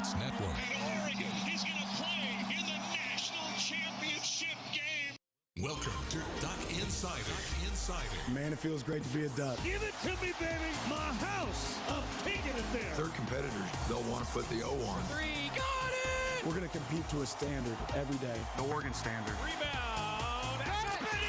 Sports Network. And Oregon is going to play in the national championship game. Welcome to Duck Insider. Man, it feels great to be a Duck. Give it to me, baby. My house. I'm taking it there. Their competitors, they'll want to put the O on. Three, got it! We're going to compete to a standard every day. The Oregon standard. Rebound. Up and in.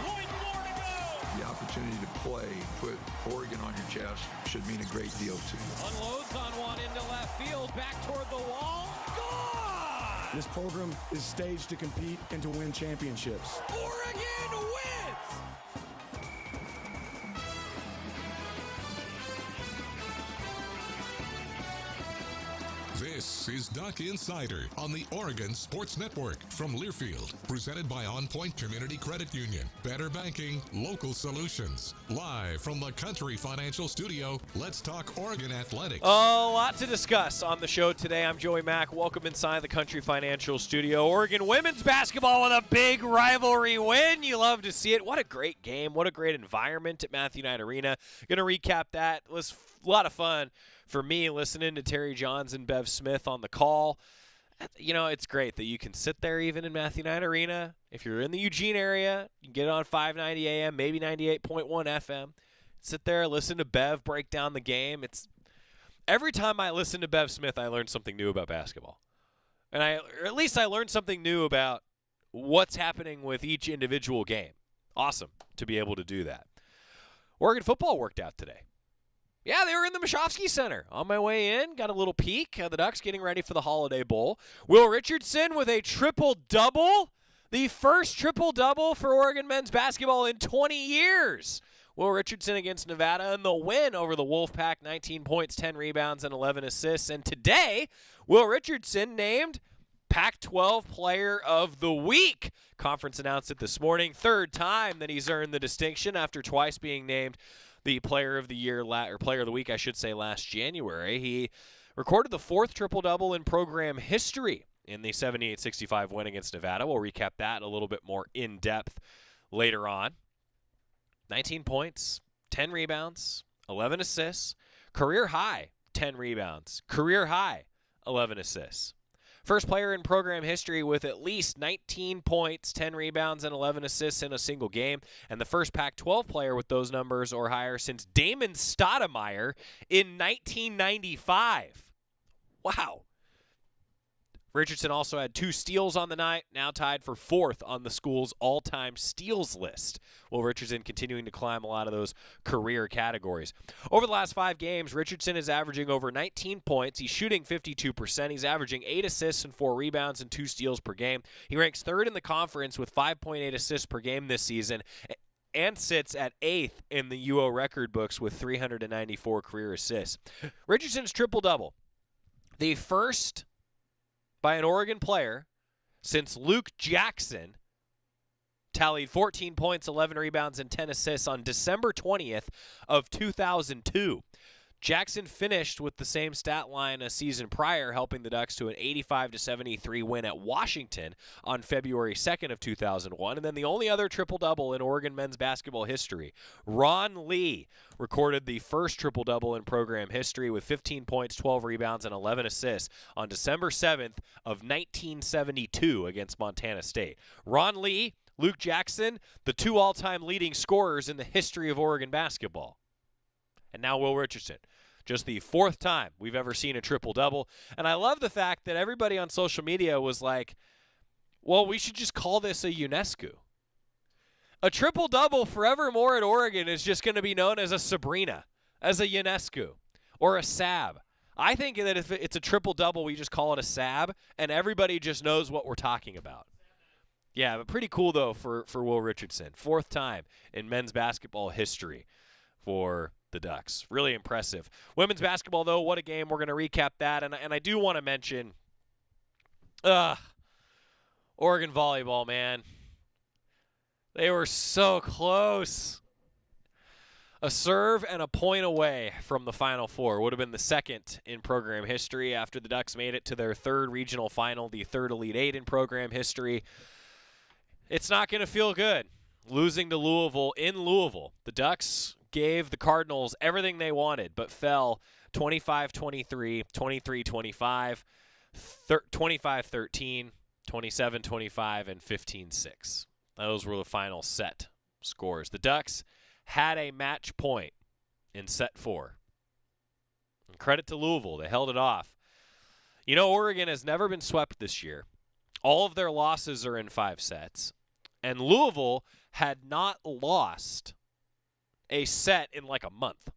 1 point more to go. The opportunity to play, put Oregon on your chest, should mean a great deal to you. Unloads on one into left field. Back toward the wall. Gone! This program is staged to compete and to win championships. Oregon wins! This is Duck Insider on the Oregon Sports Network from Learfield, presented by On Point Community Credit Union. Better banking, local solutions. Live from the Country Financial Studio, let's talk Oregon athletics. A lot to discuss on the show today. I'm Joey Mack. Welcome inside the Country Financial Studio. Oregon women's basketball with a big rivalry win. You love to see it. What a great game. What a great environment at Matthew Knight Arena. Going to recap that. It was a lot of fun for me listening to Terry Johns and Bev Smith on the call. You know, it's great that you can sit there even in Matthew Knight Arena. If you're in the Eugene area, you can get it on 590 AM, maybe 98.1 FM. Sit there, listen to Bev break down the game. It's every time I listen to Bev Smith, I learn something new about basketball. Or at least I learned something new about what's happening with each individual game. Awesome to be able to do that. Oregon football worked out today. Yeah, they were in the Mashofsky Center. On my way in, got a little peek of the Ducks getting ready for the Holiday Bowl. Will Richardson with a triple-double. The first triple-double for Oregon men's basketball in 20 years. Will Richardson against Nevada and the win over the Wolfpack, 19 points, 10 rebounds, and 11 assists. And today, Will Richardson named Pac-12 Player of the Week. Conference announced it this morning. Third time that he's earned the distinction after twice being named the Player of the Year, or Player of the Week, I should say, last January. He recorded the fourth triple-double in program history in the 78-65 win against Nevada. We'll recap that a little bit more in-depth later on. 19 points, 10 rebounds, 11 assists, career high 10 rebounds, career high 11 assists. First player in program history with at least 19 points, 10 rebounds, and 11 assists in a single game, and the first Pac-12 player with those numbers or higher since Damon Stoudemire in 1995. Wow. Richardson also had 2 steals on the night, now tied for 4th on the school's all-time steals list. Well, Richardson continuing to climb a lot of those career categories. Over the last 5 games, Richardson is averaging over 19 points. He's shooting 52%. He's averaging 8 assists and 4 rebounds and 2 steals per game. He ranks 3rd in the conference with 5.8 assists per game this season and sits at 8th in the UO record books with 394 career assists. Richardson's triple-double, the first by an Oregon player since Luke Jackson tallied 14 points, 11 rebounds, and 10 assists on December 20th of 2002. Jackson finished with the same stat line a season prior, helping the Ducks to an 85-73 win at Washington on February 2nd of 2001. And then the only other triple-double in Oregon men's basketball history, Ron Lee recorded the first triple-double in program history with 15 points, 12 rebounds, and 11 assists on December 7th of 1972 against Montana State. Ron Lee, Luke Jackson, the 2 all-time leading scorers in the history of Oregon basketball. And now Will Richardson. Just the 4th time we've ever seen a triple-double. And I love the fact that everybody on social media was like, well, we should just call this a UNESCO. A triple-double forevermore at Oregon is just going to be known as a Sabrina, as a UNESCO, or a Sab. I think that if it's a triple-double, we just call it a Sab, and everybody just knows what we're talking about. Yeah, but pretty cool, though, for Will Richardson. 4th time in men's basketball history for the Ducks. Really impressive. Women's basketball, though, what a game. We're going to recap that. And I do want to mention Oregon volleyball, man. They were so close. A serve and a point away from the Final Four. Would have been the 2nd in program history after the Ducks made it to their 3rd regional final, the 3rd Elite 8 in program history. It's not going to feel good losing to Louisville in Louisville. The Ducks gave the Cardinals everything they wanted, but fell 25-23, 23-25, 25-13, 27-25, and 15-6. Those were the final set scores. The Ducks had a match point in set 4. And credit to Louisville. They held it off. You know, Oregon has never been swept this year. All of their losses are in 5 sets. And Louisville had not lost a set in like a month.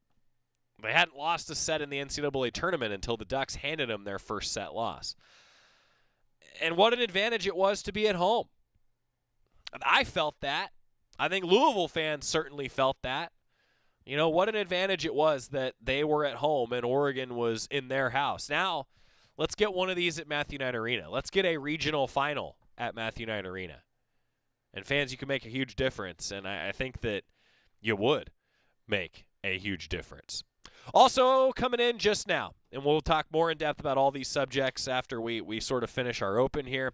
They hadn't lost a set in the NCAA tournament until the Ducks handed them their first set loss. And what an advantage it was to be at home. I felt that. I think Louisville fans certainly felt that. You know, what an advantage it was that they were at home and Oregon was in their house. Now, let's get one of these at Matthew Knight Arena. Let's get a regional final at Matthew Knight Arena. And fans, you can make a huge difference, and I think that you would make a huge difference. Also, coming in just now, and we'll talk more in depth about all these subjects after we sort of finish our open here,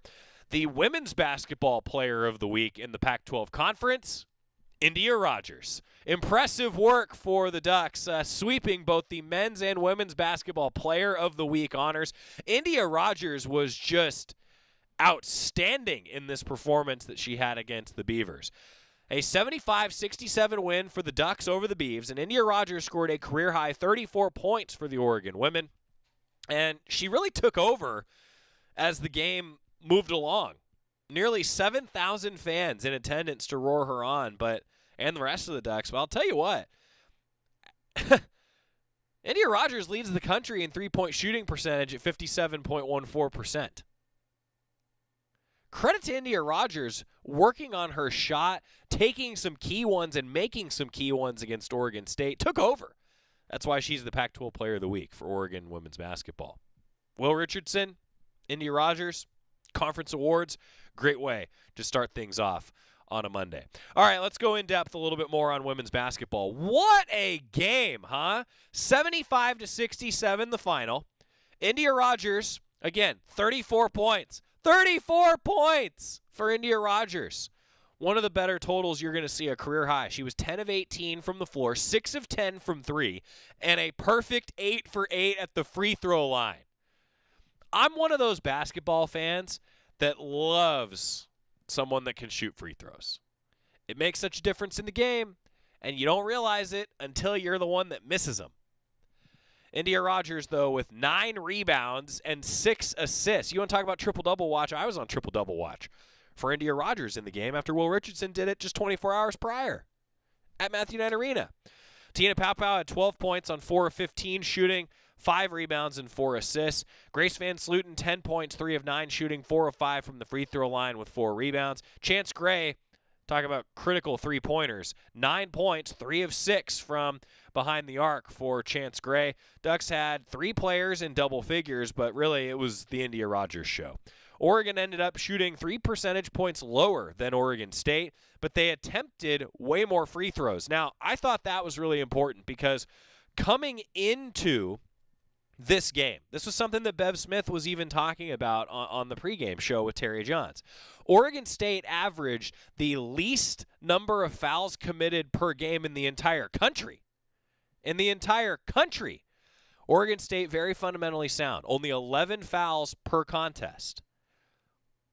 the women's basketball player of the week in the Pac-12 Conference, India Rogers. Impressive work for the Ducks, sweeping both the men's and women's basketball player of the week honors. India Rogers was just outstanding in this performance that she had against the Beavers. A 75-67 win for the Ducks over the Beavs, and India Rogers scored a career-high 34 points for the Oregon women. And she really took over as the game moved along. Nearly 7,000 fans in attendance to roar her on, and the rest of the Ducks. But I'll tell you what, India Rogers leads the country in three-point shooting percentage at 57.14%. Credit to India Rogers working on her shot, taking some key ones and making some key ones against Oregon State. Took over. That's why she's the Pac-12 Player of the Week for Oregon women's basketball. Will Richardson, India Rogers, conference awards, great way to start things off on a Monday. All right, let's go in depth a little bit more on women's basketball. What a game, huh? 75-67 the final. India Rogers, again, 34 points. 34 points for India Rogers. One of the better totals you're going to see, a career high. She was 10 of 18 from the floor, 6 of 10 from 3, and a perfect 8 for 8 at the free throw line. I'm one of those basketball fans that loves someone that can shoot free throws. It makes such a difference in the game, and you don't realize it until you're the one that misses them. India Rogers, though, with 9 rebounds and 6 assists. You want to talk about triple-double watch? I was on triple-double watch for India Rogers in the game after Will Richardson did it just 24 hours prior at Matthew Knight Arena. Tina Paopao had 12 points on 4 of 15 shooting, 5 rebounds and 4 assists. Grace Van Sluten, 10 points, 3 of 9 shooting, 4 of 5 from the free throw line with 4 rebounds. Chance Gray, talk about critical three-pointers, 9 points, 3 of 6 from behind the arc for Chance Gray. Ducks had 3 players in double figures, but really it was the India Rogers show. Oregon ended up shooting 3 percentage points lower than Oregon State, but they attempted way more free throws. Now, I thought that was really important because coming into this game, this was something that Bev Smith was even talking about on the pregame show with Terry Johns. Oregon State averaged the least number of fouls committed per game in the entire country. In the entire country. Oregon State very fundamentally sound. Only 11 fouls per contest.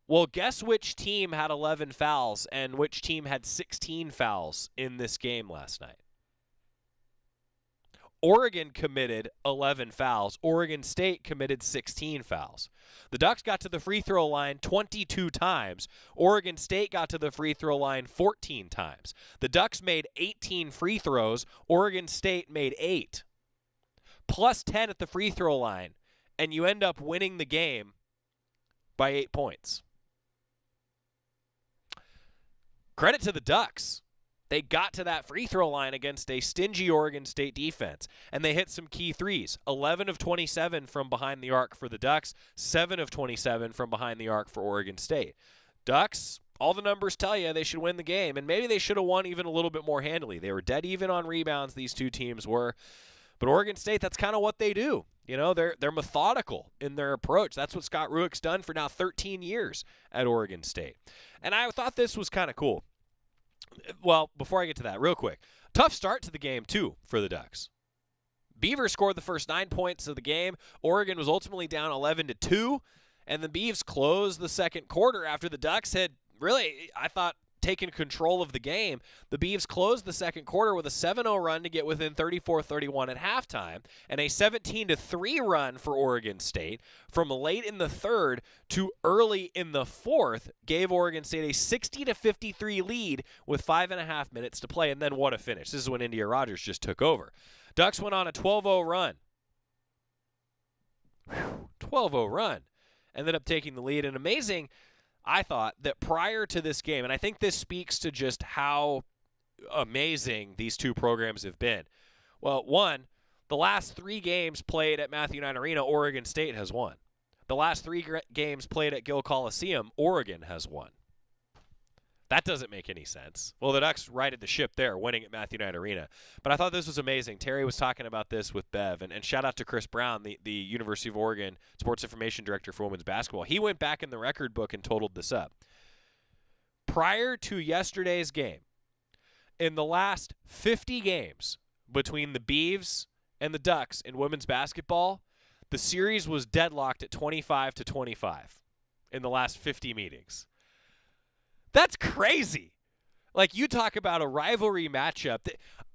Well, guess which team had 11 fouls and which team had 16 fouls in this game last night? Oregon committed 11 fouls. Oregon State committed 16 fouls. The Ducks got to the free throw line 22 times. Oregon State got to the free throw line 14 times. The Ducks made 18 free throws. Oregon State made 8. Plus 10 at the free throw line, and you end up winning the game by 8 points. Credit to the Ducks. They got to that free throw line against a stingy Oregon State defense, and they hit some key threes. 11 of 27 from behind the arc for the Ducks, 7 of 27 from behind the arc for Oregon State. Ducks, all the numbers tell you they should win the game, and maybe they should have won even a little bit more handily. They were dead even on rebounds, these two teams were. But Oregon State, that's kind of what they do. You know, they're methodical in their approach. That's what Scott Rueck's done for now 13 years at Oregon State. And I thought this was kind of cool. Well, before I get to that, real quick, tough start to the game, too, for the Ducks. Beavers scored the first 9 points of the game. Oregon was ultimately down 11-2, and the Beavs closed the second quarter after the Ducks had really, I thought, taken control of the game. The Beavs closed the second quarter with a 7-0 run to get within 34-31 at halftime, and a 17-3 run for Oregon State from late in the third to early in the fourth gave Oregon State a 60-53 lead with 5.5 minutes to play, and then what a finish. This is when India Rogers just took over. Ducks went on a 12-0 run. 12-0 run. Ended up taking the lead, and amazing, I thought, that prior to this game, and I think this speaks to just how amazing these two programs have been. Well, one, the last 3 games played at Matthew Knight Arena, Oregon State has won. The last 3 games played at Gill Coliseum, Oregon has won. That doesn't make any sense. Well, the Ducks righted the ship there, winning at Matthew Knight Arena. But I thought this was amazing. Terry was talking about this with Bev, and shout out to Chris Brown, the University of Oregon Sports Information Director for women's basketball. He went back in the record book and totaled this up. Prior to yesterday's game, in the last 50 games between the Beavs and the Ducks in women's basketball, the series was deadlocked at 25-25 in the last 50 meetings. That's crazy. Like, you talk about a rivalry matchup.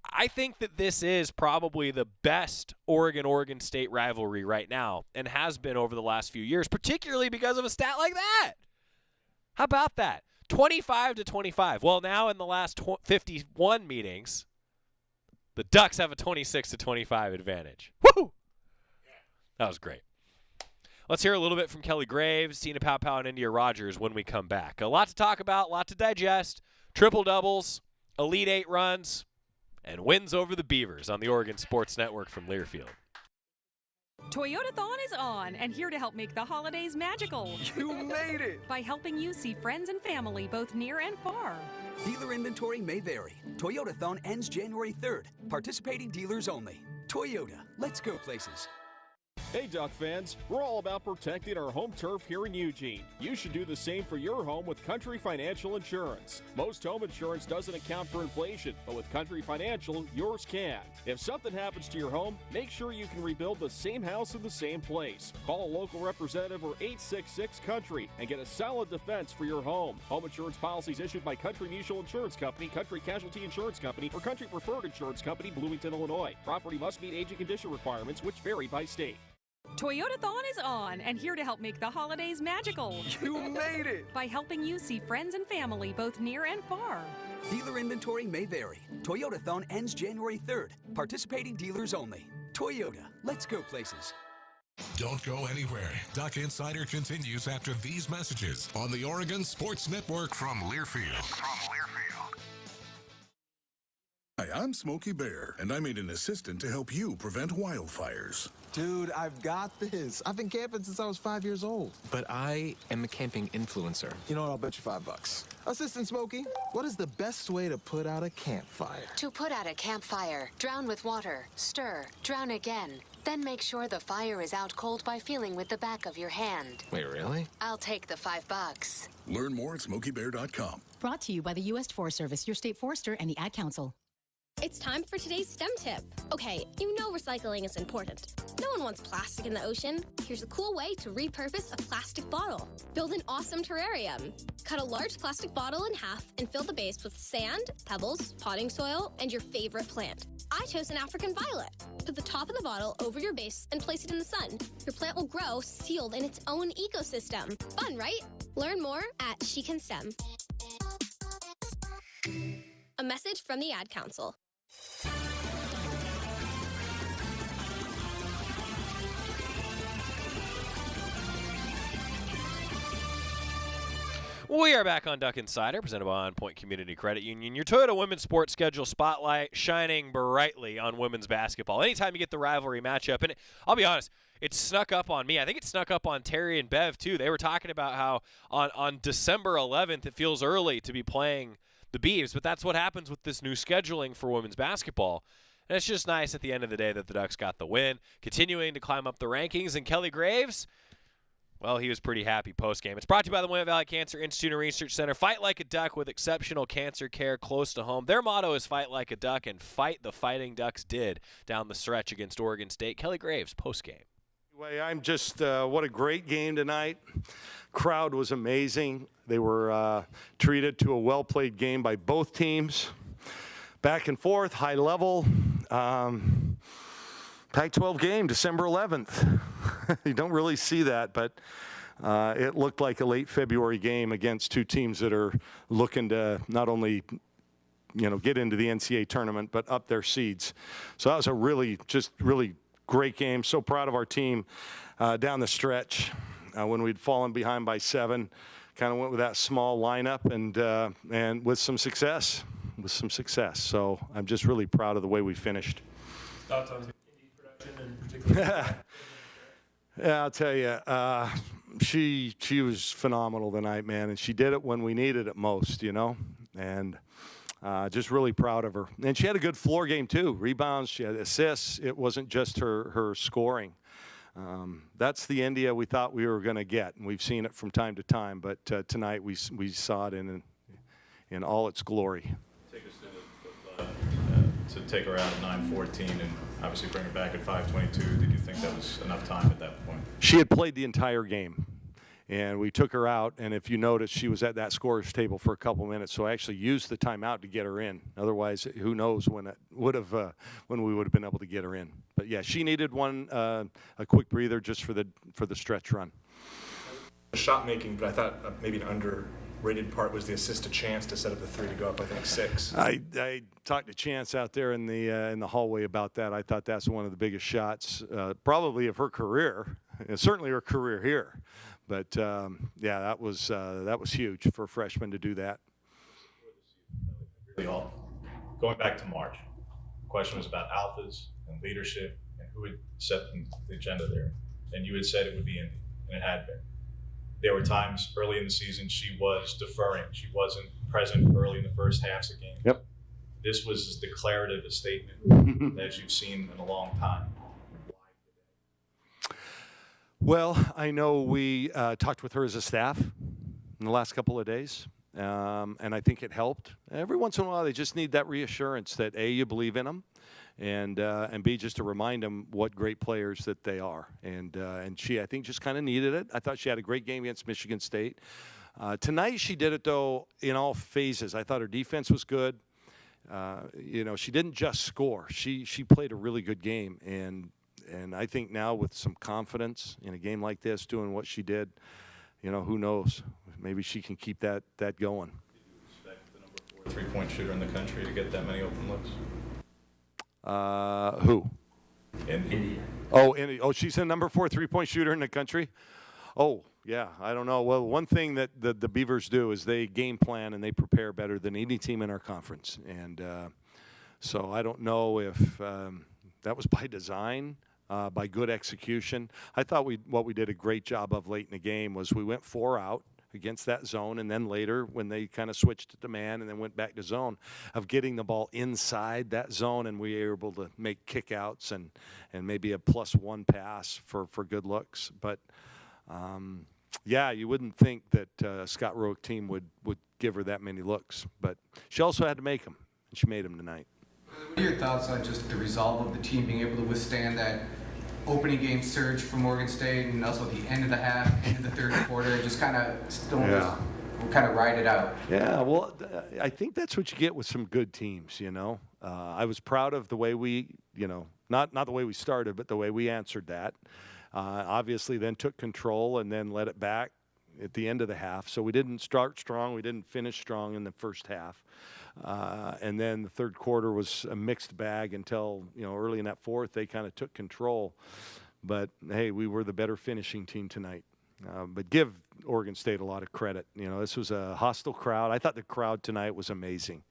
I think that this is probably the best Oregon State rivalry right now and has been over the last few years, particularly because of a stat like that. How about that? 25-25. Well, now in the last 51 meetings, the Ducks have a 26-25 advantage. Woo! That was great. Let's hear a little bit from Kelly Graves, Tina Pow, and India Rogers when we come back. A lot to talk about, a lot to digest. Triple-doubles, Elite 8 runs, and wins over the Beavers on the Oregon Sports Network from Learfield. Toyotathon is on and here to help make the holidays magical. You made it! By helping you see friends and family both near and far. Dealer inventory may vary. Toyotathon ends January 3rd. Participating dealers only. Toyota, let's go places. Hey Duck fans, we're all about protecting our home turf here in Eugene. You should do the same for your home with Country Financial Insurance. Most home insurance doesn't account for inflation, but with Country Financial, yours can. If something happens to your home, make sure you can rebuild the same house in the same place. Call a local representative or 866-COUNTRY and get a solid defense for your home. Home insurance policies issued by Country Mutual Insurance Company, Country Casualty Insurance Company, or Country Preferred Insurance Company, Bloomington, Illinois. Property must meet age and condition requirements, which vary by state. Toyotathon is on and here to help make the holidays magical. You made it! By helping you see friends and family both near and far. Dealer inventory may vary. Toyotathon ends January 3rd. Participating dealers only. Toyota, let's go places. Don't go anywhere. Duck Insider continues after these messages on the Oregon Sports Network from Learfield. Hi, I'm Smokey Bear, and I made an assistant to help you prevent wildfires. Dude, I've got this. I've been camping since I was 5 years old. But I am a camping influencer. You know what? I'll bet you $5. Assistant Smokey, what is the best way to put out a campfire? To put out a campfire, drown with water, stir, drown again. Then make sure the fire is out cold by feeling with the back of your hand. Wait, really? I'll take the $5. Learn more at SmokeyBear.com. Brought to you by the U.S. Forest Service, your state forester, and the Ad Council. It's time for today's STEM tip. Okay, you know recycling is important. No one wants plastic in the ocean. Here's a cool way to repurpose a plastic bottle. Build an awesome terrarium. Cut a large plastic bottle in half and fill the base with sand, pebbles, potting soil, and your favorite plant. I chose an African violet. Put the top of the bottle over your base and place it in the sun. Your plant will grow sealed in its own ecosystem. Fun, right? Learn more at She Can STEM. A message from the Ad Council. We are back on Duck Insider, presented by On Point Community Credit Union. Your Toyota Women's Sports Schedule spotlight shining brightly on women's basketball. Anytime you get the rivalry matchup, and I'll be honest, it snuck up on me. I think it snuck up on Terry and Bev, too. They were talking about how on December 11th, it feels early to be playing the Beavs, but that's what happens with this new scheduling for women's basketball. And it's just nice at the end of the day that the Ducks got the win, continuing to climb up the rankings. And Kelly Graves, Well, he was pretty happy post-game. It's brought to you by the William Valley Cancer Institute and Research Center. Fight like a duck with exceptional cancer care close to home. Their motto is fight like a duck, and fight the Fighting Ducks did down the stretch against Oregon State. Kelly Graves, post-game. Anyway, I'm just, what a great game tonight. Crowd was amazing. They were treated to a well-played game by both teams. Back and forth, high level. Pac-12 game, December 11th. You don't really see that, but it looked like a late February game against two teams that are looking to not only, get into the NCAA tournament, but up their seeds. So that was a really great game. So proud of our team down the stretch when we'd fallen behind by 7. Kind of went with that small lineup and with some success. So I'm just really proud of the way we finished. Thoughts on production in particular? Yeah, I'll tell you, she was phenomenal tonight, man, and she did it when we needed it most, and just really proud of her. And she had a good floor game too. Rebounds, she had assists. It wasn't just her scoring. That's the India we thought we were going to get, and we've seen it from time to time. But tonight we saw it in all its glory. Take us to take her out at 9:14 and obviously bring her back at 5:22. Did you think that was enough time at that point? She had played the entire game, and we took her out. And if you notice, she was at that scorer's table for a couple minutes. So I actually used the timeout to get her in. Otherwise, who knows when we would have been able to get her in. But yeah, she needed a quick breather just for the stretch run. Shot making, but I thought maybe an underrated part was the assist to Chance to set up the 3 to go up, I think, 6. I talked to Chance out there in the hallway about that. I thought that's one of the biggest shots, probably of her career, certainly her career here. But yeah, that was huge for a freshman to do that. Really all going back to March, the question was about alphas and leadership and who would set the agenda there. And you had said it would be Indy, and it had been. There were times early in the season she was deferring. She wasn't present early in the first halves of games. Yep. This was as declarative a statement as you've seen in a long time. Well, I know we talked with her as a staff in the last couple of days, and I think it helped. Every once in a while, they just need that reassurance that A, you believe in them, and B, just to remind them what great players that they are. And she, I think, just kind of needed it. I thought she had a great game against Michigan State. Tonight, she did it, though, in all phases. I thought her defense was good. She didn't just score. She played a really good game, and I think now with some confidence in a game like this, doing what she did, who knows? Maybe she can keep that going. Did you expect the number 4 3-point shooter in the country to get that many open looks? Who? India. Oh, she's the number 4 3-point shooter in the country? Oh, yeah, I don't know. Well, one thing that the Beavers do is they game plan and they prepare better than any team in our conference. And so I don't know if that was by design, by good execution. I thought what we did a great job of late in the game was we went 4 out against that zone, and then later when they kind of switched to man and then went back to zone, of getting the ball inside that zone, and we were able to make kickouts and maybe a +1 pass for good looks. But yeah, you wouldn't think that Scott Rourke team would give her that many looks, but she also had to make them, and she made them tonight. What are your thoughts on just the resolve of the team being able to withstand that opening game surge from Oregon State, and also the end of the half, end of the third quarter, just kind of ride it out? Yeah, well, I think that's what you get with some good teams, I was proud of the way we, not the way we started, but the way we answered that. Obviously then took control and then let it back at the end of the half. So we didn't start strong. We didn't finish strong in the first half. And then the third quarter was a mixed bag until, early in that fourth, they kind of took control. But, hey, we were the better finishing team tonight. But give Oregon State a lot of credit. This was a hostile crowd. I thought the crowd tonight was amazing.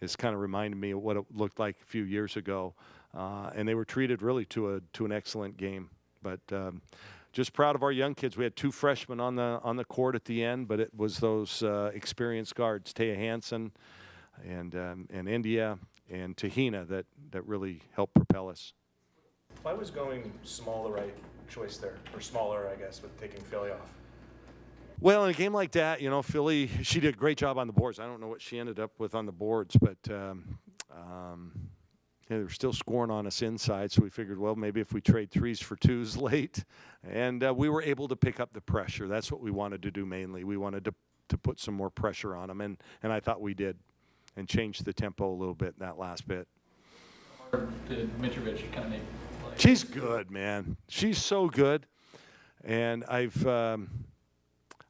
It's kind of reminded me of what it looked like a few years ago. And they were treated really to an excellent game. But just proud of our young kids. We had 2 freshmen on the court at the end, but it was those experienced guards, Taya Hansen and India and Tahina that really helped propel us. Why was going small the right choice there, or smaller, I guess, with taking Philly off? Well, in a game like that, Philly, she did a great job on the boards. I don't know what she ended up with on the boards, but they were still scoring on us inside, so we figured, well, maybe if we trade 3s for 2s late. And we were able to pick up the pressure. That's what we wanted to do mainly. We wanted to put some more pressure on them, and I thought we did, and changed the tempo a little bit in that last bit. Did Mitrovic kind of make play? She's good, man. She's so good. And I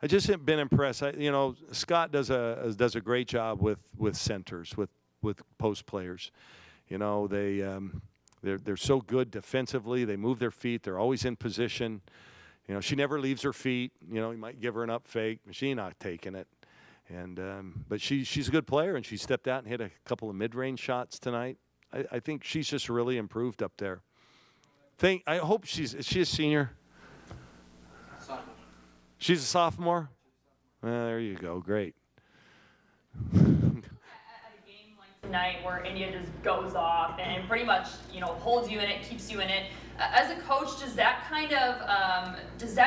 just have been impressed. Scott does a great job with centers, with post players. They're so good defensively. They move their feet. They're always in position. She never leaves her feet. You might give her an up fake, but she's not taking it. And but she's a good player, and she stepped out and hit a couple of mid-range shots tonight. I think she's just really improved up there. I hope is she a senior? Sophomore. She's a sophomore? There you go. Great. Tonight where India just goes off and pretty much holds you in it, keeps you in it. As a coach, does that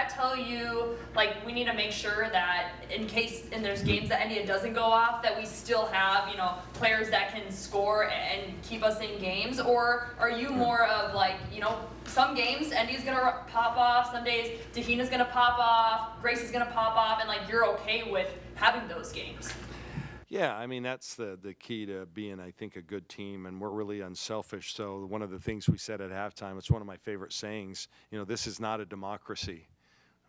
tell you like we need to make sure that in case there's games that India doesn't go off, that we still have players that can score and keep us in games? Or are you more of like some games India's gonna pop off, some days Tahina's gonna pop off, Grace is gonna pop off, and like you're okay with having those games? Yeah, I mean, that's the key to being, I think, a good team, and we're really unselfish. So one of the things we said at halftime, it's one of my favorite sayings, this is not a democracy.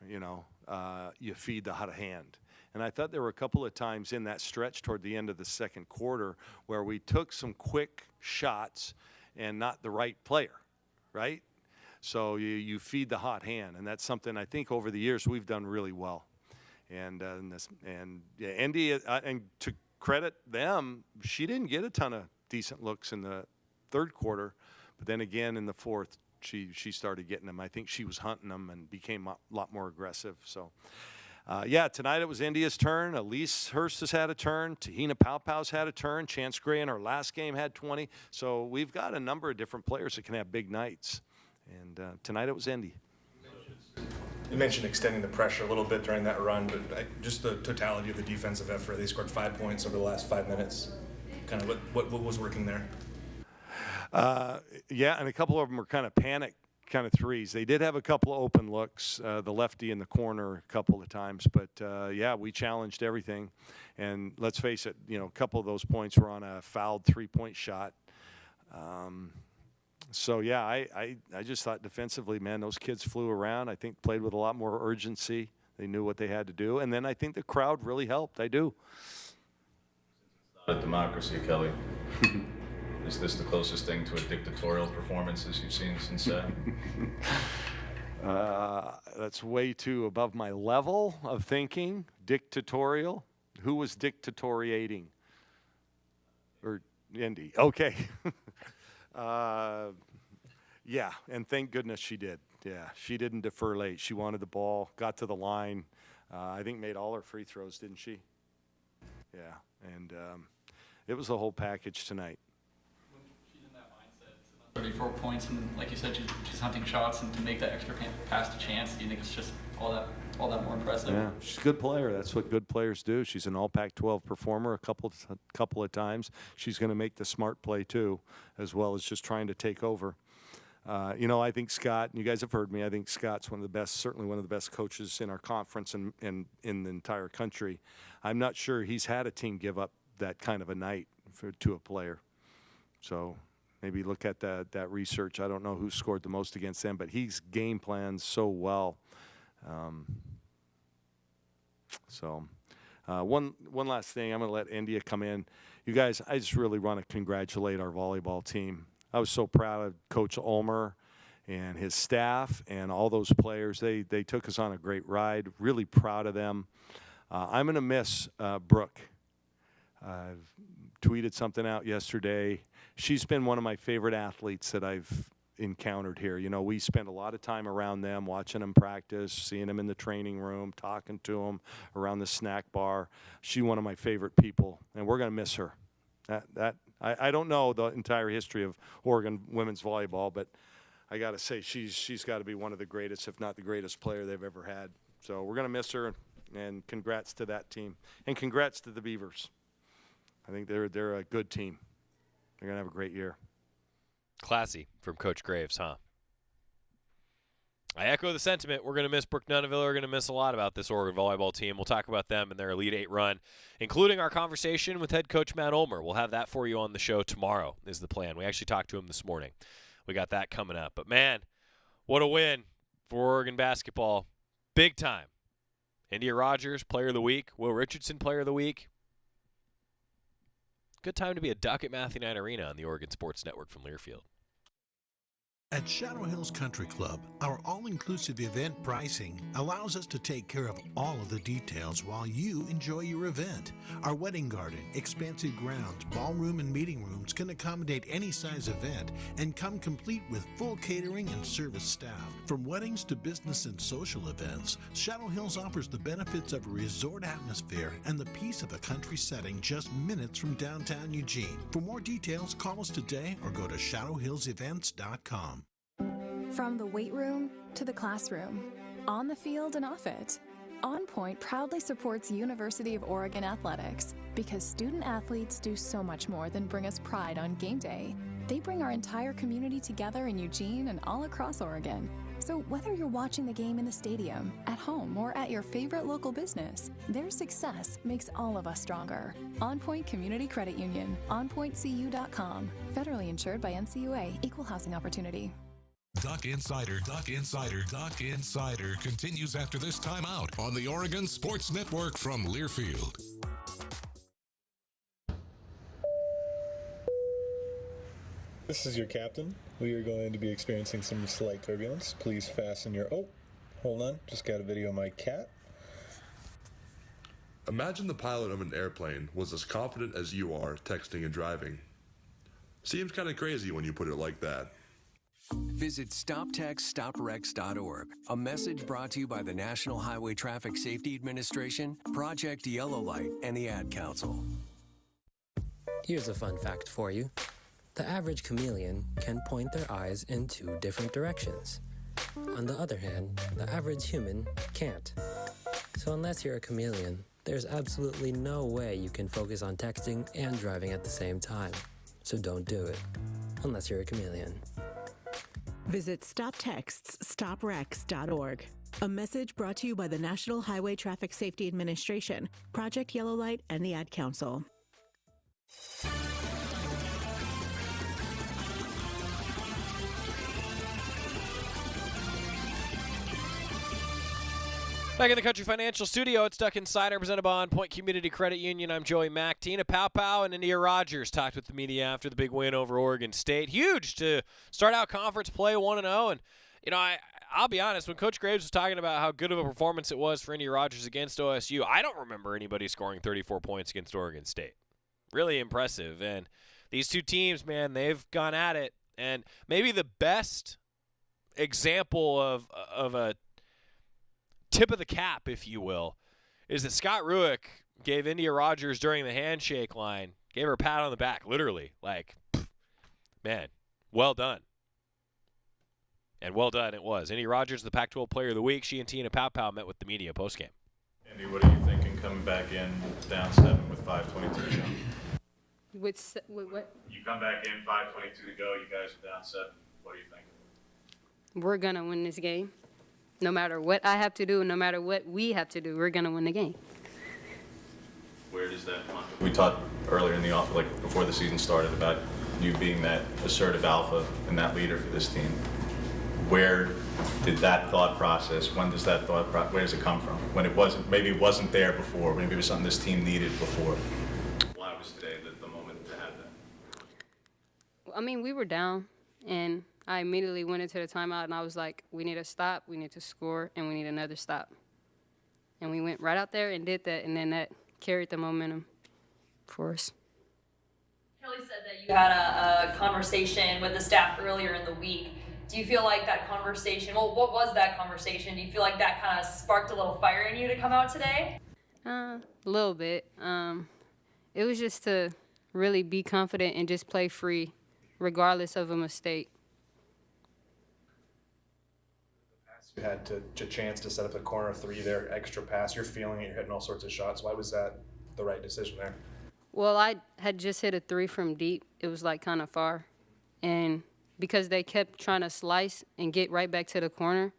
You feed the hot hand. And I thought there were a couple of times in that stretch toward the end of the second quarter where we took some quick shots and not the right player, right? So you feed the hot hand, and that's something I think over the years we've done really well. And Indy, and to credit them, she didn't get a ton of decent looks in the third quarter, but then again in the fourth, she started getting them. I think she was hunting them and became a lot more aggressive. So, tonight it was India's turn. Elise Hurst has had a turn. Tahina Paupau's had a turn. Chance Gray in her last game had 20. So we've got a number of different players that can have big nights. And tonight it was Indy. You mentioned extending the pressure a little bit during that run, but just the totality of the defensive effort. They scored 5 points over the last 5 minutes. Kind of what was working there? And a couple of them were kind of panic kind of threes. They did have a couple of open looks, the lefty in the corner a couple of times, but we challenged everything. And let's face it, a couple of those points were on a fouled 3-point shot. I just thought defensively, man, those kids flew around. I think played with a lot more urgency. They knew what they had to do. And then I think the crowd really helped. I do. It's not a democracy, Kelly. Is this the closest thing to a dictatorial performance as you've seen since That's way too above my level of thinking. Dictatorial? Who was dictatoriating? Or Indy. Okay. And thank goodness she did. Yeah, she didn't defer late. She wanted the ball, got to the line. I think made all her free throws, didn't she? Yeah, and it was the whole package tonight. When she's in that mindset, it's about 34 points, and like you said, she's hunting shots, and to make that extra pass to Chance, do you think it's just all that more impressive? Yeah, she's a good player. That's what good players do. She's an all Pac-12 performer a couple of times. She's going to make the smart play too, as well as just trying to take over. I think Scott, and you guys have heard me, I think Scott's certainly one of the best coaches in our conference and in the entire country. I'm not sure he's had a team give up that kind of a night to a player. So maybe look at that research. I don't know who scored the most against them, but he's game planned so well. One last thing, I'm going to let India come in. You guys, I just really want to congratulate our volleyball team. I was so proud of Coach Ulmer and his staff and all those players. They took us on a great ride. Really proud of them. I'm going to miss Brooke. I've tweeted something out yesterday. She's been one of my favorite athletes that I've encountered here. We spend a lot of time around them, watching them practice, seeing them in the training room, talking to them around the snack bar. She's one of my favorite people, and we're going to miss her. I don't know the entire history of Oregon women's volleyball, but I got to say she's got to be one of the greatest, if not the greatest player they've ever had. So we're going to miss her, and congrats to that team. And congrats to the Beavers. I think they're a good team. They're going to have a great year. Classy from Coach Graves, huh? I echo the sentiment. We're going to miss Brooke Nunaville. We're going to miss a lot about this Oregon volleyball team. We'll talk about them and their Elite Eight run, including our conversation with head coach Matt Ulmer. We'll have that for you on the show tomorrow is the plan. We actually talked to him this morning. We got that coming up. But, man, what a win for Oregon basketball. Big time. India Rogers, Player of the Week. Will Richardson, Player of the Week. Good time to be a Duck at Matthew Knight Arena on the Oregon Sports Network from Learfield. At Shadow Hills Country Club, our all-inclusive event pricing allows us to take care of all of the details while you enjoy your event. Our wedding garden, expansive grounds, ballroom, and meeting rooms can accommodate any size event and come complete with full catering and service staff. From weddings to business and social events, Shadow Hills offers the benefits of a resort atmosphere and the peace of a country setting just minutes from downtown Eugene. For more details, call us today or go to shadowhillsevents.com. From the weight room to the classroom, on the field and off it, On Point proudly supports University of Oregon athletics because student athletes do so much more than bring us pride on game day. They bring our entire community together in Eugene and all across Oregon. So whether you're watching the game in the stadium, at home, or at your favorite local business, their success makes all of us stronger. On Point Community Credit Union, onpointcu.com. Federally insured by NCUA, Equal Housing Opportunity. Duck Insider continues after this timeout on the Oregon Sports Network from Learfield. This is your captain. We are going to be experiencing some slight turbulence. Please fasten your... Oh, hold on. Just got a video of my cat. Imagine the pilot of an airplane was as confident as you are texting and driving. Seems kind of crazy when you put it like that. Visit StopTextStopWrecks.org. A message brought to you by the National Highway Traffic Safety Administration, Project Yellow Light, and the Ad Council. Here's a fun fact for you. The average chameleon can point their eyes in 2 different directions. On the other hand, the average human can't. So unless you're a chameleon, there's absolutely no way you can focus on texting and driving at the same time. So don't do it, unless you're a chameleon. Visit StopTextStopWrecks.org. A message brought to you by the National Highway Traffic Safety Administration, Project Yellow Light, and the Ad Council. Back in the Country Financial Studio, it's Duck Insider, presented by On Point Community Credit Union. I'm Joey Mack. Tina Pow and India Rogers talked with the media after the big win over Oregon State. Huge to start out conference play 1-0. And, you know, I'll be honest, when Coach Graves was talking about how good of a performance it was for India Rogers against OSU, I don't remember anybody scoring 34 points against Oregon State. Really impressive. And these two teams, man, they've gone at it. And maybe the best example of a tip of the cap, if you will, is that Scott Rueck gave India Rogers during the handshake line, gave her a pat on the back, literally. Like, man, well done. And well done it was. India Rogers, the Pac-12 Player of the Week. She and Tina Pow met with the media postgame. Andy, what are you thinking coming back in down 7 with 5:22 to go? With what? You come back in 5:22 to go. You guys are down 7. What are you thinking? We're going to win this game. No matter what I have to do, no matter what we have to do, we're going to win the game. Where does that come? We talked earlier in the office, like before the season started, about you being that assertive alpha and that leader for this team. Where did that thought process, when does that thought process, where does it come from? When it wasn't, maybe it wasn't there before, maybe it was something this team needed before. Why was today the moment to have that? I mean, we were down, and I immediately went into the timeout, and I was like, we need a stop, we need to score, and we need another stop. And we went right out there and did that, and then that carried the momentum for us. Kelly said that you had a conversation with the staff earlier in the week. Do you feel like that conversation, well, what was that conversation? Do you feel like that kind of sparked a little fire in you to come out today? A little bit. It was just to really be confident and just play free, regardless of a mistake. You had to chance to set up a corner three there, extra pass. You're feeling it. You're hitting all sorts of shots. Why was that the right decision there? Well, I had just hit a 3 from deep. It was like kind of far. And because they kept trying to slice and get right back to the corner,